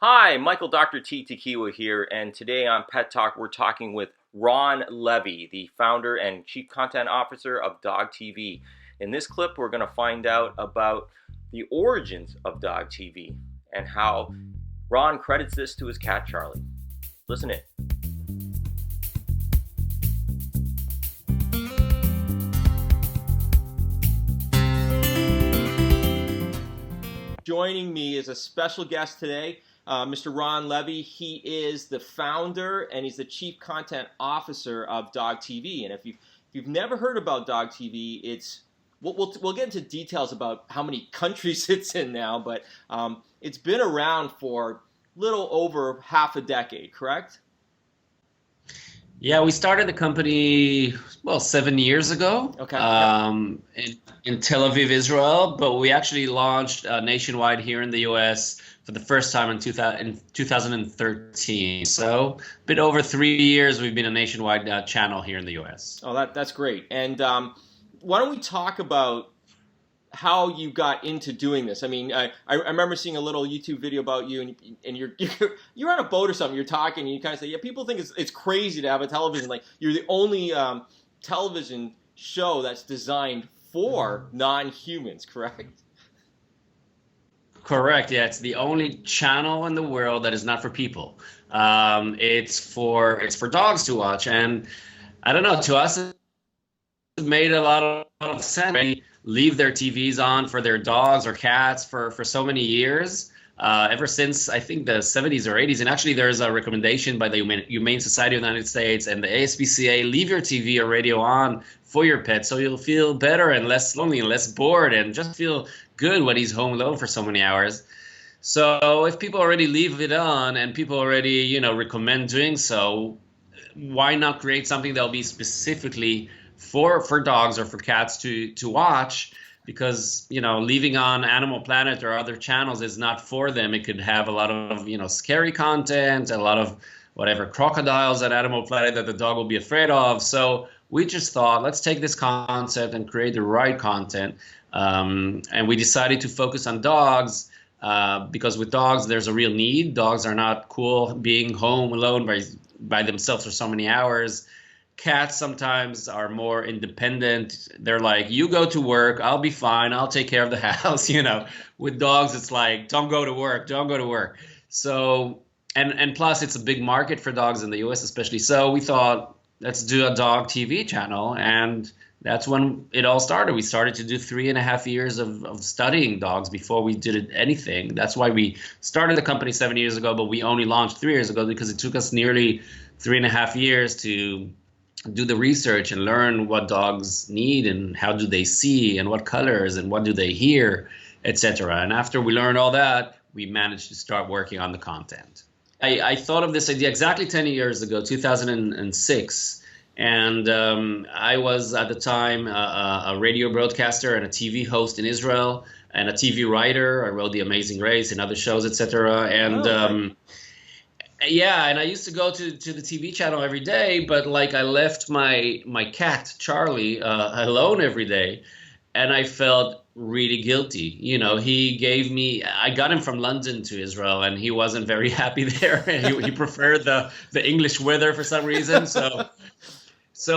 Hi, Michael Dr. T. Tequila here, and today on Pet Talk we're talking with Ron Levi, the founder and chief content officer of DogTV. In this clip we're going to find out about the origins of DogTV and how Ron credits this to his cat Charlie. Listen in. Joining me is a special guest today, Mr. Ron Levi. He is the founder and he's the chief content officer of DogTV. And if you've never heard about DogTV, we'll get into details about how many countries it's in now, but it's been around for little over half a decade, correct? Yeah, we started the company, 7 years ago. Okay. In Tel Aviv, Israel, but we actually launched nationwide here in the U.S. for the first time in 2013. So a bit over 3 years we've been a nationwide channel here in the U.S. Oh, that's great. And why don't we talk about how you got into doing this? I mean, I remember seeing a little YouTube video about you, and you're on a boat or something. You're talking, and you kind of say, "Yeah, people think it's crazy to have a television. Like you're the only television show that's designed for non-humans, correct?" Correct. Yeah, it's the only channel in the world that is not for people. It's for dogs to watch, and I don't know. To us, it made a lot of sense. They leave their TVs on for their dogs or cats for so many years, ever since I think the 70s or 80s. And actually, there's a recommendation by the Humane Society of the United States and the ASPCA: leave your TV or radio on for your pet, so you'll feel better and less lonely and less bored, and just feel good when he's home alone for so many hours. So if people already leave it on and people already recommend doing so, why not create something that'll be specifically for dogs or for cats to watch? Because leaving on Animal Planet or other channels is not for them. It could have a lot of scary content, a lot of whatever crocodiles at Animal Planet that the dog will be afraid of. So we just thought, let's take this concept and create the right content. And we decided to focus on dogs because with dogs there's a real need. Dogs are not cool being home alone by themselves for so many hours. Cats sometimes are more independent. They're like, you go to work, I'll be fine, I'll take care of the house. With dogs it's like, don't go to work. So and plus it's a big market for dogs in the US especially. So we thought, let's do a dog TV channel, and that's when it all started. We started to do 3.5 years of studying dogs before we did anything. That's why we started the company 7 years ago, but we only launched 3 years ago because it took us nearly 3.5 years to do the research and learn what dogs need and how do they see and what colors and what do they hear, etc. And after we learned all that, we managed to start working on the content. I thought of this idea exactly 10 years ago, 2006. And I was at the time a radio broadcaster and a TV host in Israel and a TV writer. I wrote The Amazing Race and other shows, etc. And yeah, and I used to go to the TV channel every day, but I left my cat Charlie alone every day, and I felt really guilty. I got him from London to Israel, and he wasn't very happy there. he preferred the English weather for some reason. So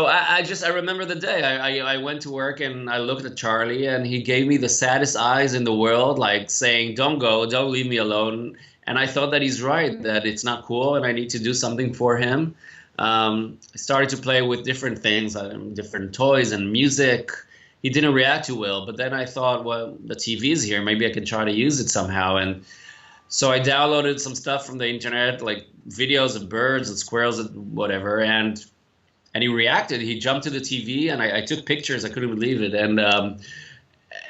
I remember the day I went to work and I looked at Charlie, and he gave me the saddest eyes in the world, like saying, "Don't go, don't leave me alone." And I thought that he's right, that it's not cool and I need to do something for him. I started to play with different things, different toys and music. He didn't react too well, but then I thought, well, the TV is here, maybe I can try to use it somehow. And so I downloaded some stuff from the internet, like videos of birds and squirrels and whatever, and he reacted. He jumped to the TV, and I took pictures. I couldn't believe it.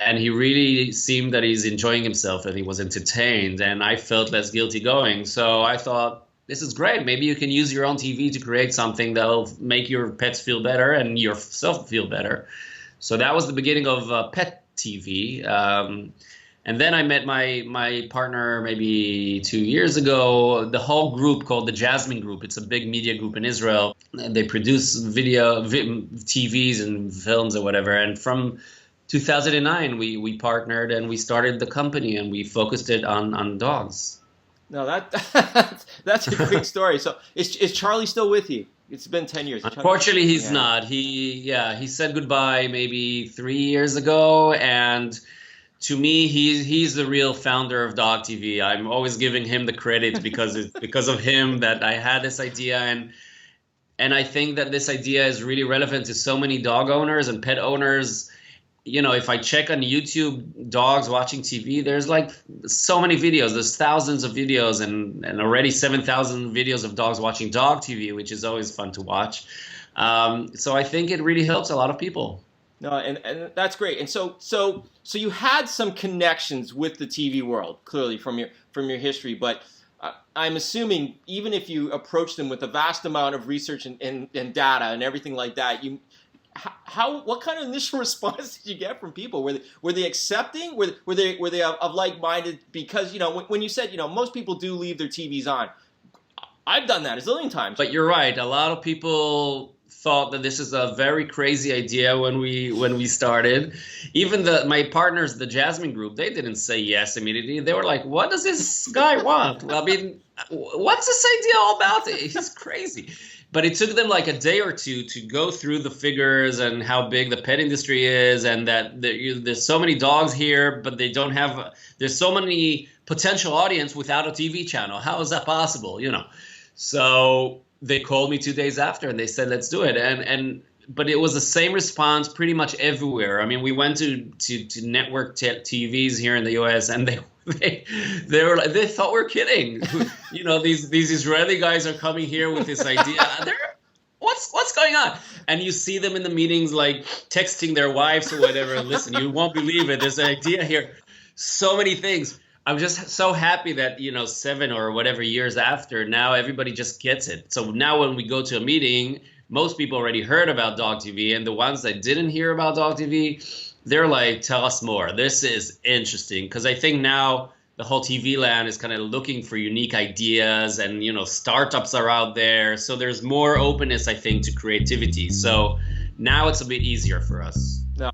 And he really seemed that he's enjoying himself and he was entertained, and I felt less guilty going. So I thought, this is great. Maybe you can use your own TV to create something that'll make your pets feel better and yourself feel better. So that was the beginning of Pet TV. And then I met my partner maybe 2 years ago. The whole group called the Jasmine Group. It's a big media group in Israel. And they produce TVs and films or whatever. And from 2009, we partnered and we started the company and we focused it on dogs. No, that's a great story. So is Charlie still with you? It's been 10 years. Unfortunately, he's Yeah. not. He said goodbye maybe 3 years ago, and to me, he's the real founder of Dog TV. I'm always giving him the credit because it's because of him that I had this idea, and I think that this idea is really relevant to so many dog owners and pet owners. You know, if I check on YouTube, dogs watching TV, there's like so many videos. There's thousands of videos and already 7,000 videos of dogs watching dog TV, which is always fun to watch. So I think it really helps a lot of people. No, and that's great. And so you had some connections with the TV world, clearly from your history. But I'm assuming even if you approached them with a vast amount of research and data and everything like that, what kind of initial response did you get from people? Were they accepting? Were they of like-minded? Because when you said most people do leave their TVs on, I've done that a zillion times. But you're right. A lot of people thought that this is a very crazy idea when we started. Even my partners, the Jasmine Group, they didn't say yes immediately. They were like, "What does this guy want? I mean, what's this idea all about? He's crazy." But it took them like a day or two to go through the figures and how big the pet industry is, and that there's so many dogs here, but they don't have. There's so many potential audience without a TV channel. How is that possible? So they called me 2 days after and they said, let's do it. But it was the same response pretty much everywhere. I mean, we went to network TVs here in the US, and they were like, they thought we're kidding. These Israeli guys are coming here with this idea. What's going on? And you see them in the meetings, like texting their wives or whatever. Listen, you won't believe it. There's an idea here. So many things. I'm just so happy that, 7 or whatever years after, now everybody just gets it. So now when we go to a meeting, most people already heard about Dog TV, and the ones that didn't hear about Dog TV, they're like, tell us more. This is interesting, because I think now the whole TV land is kind of looking for unique ideas, and, startups are out there. So there's more openness, I think, to creativity. So now it's a bit easier for us. No.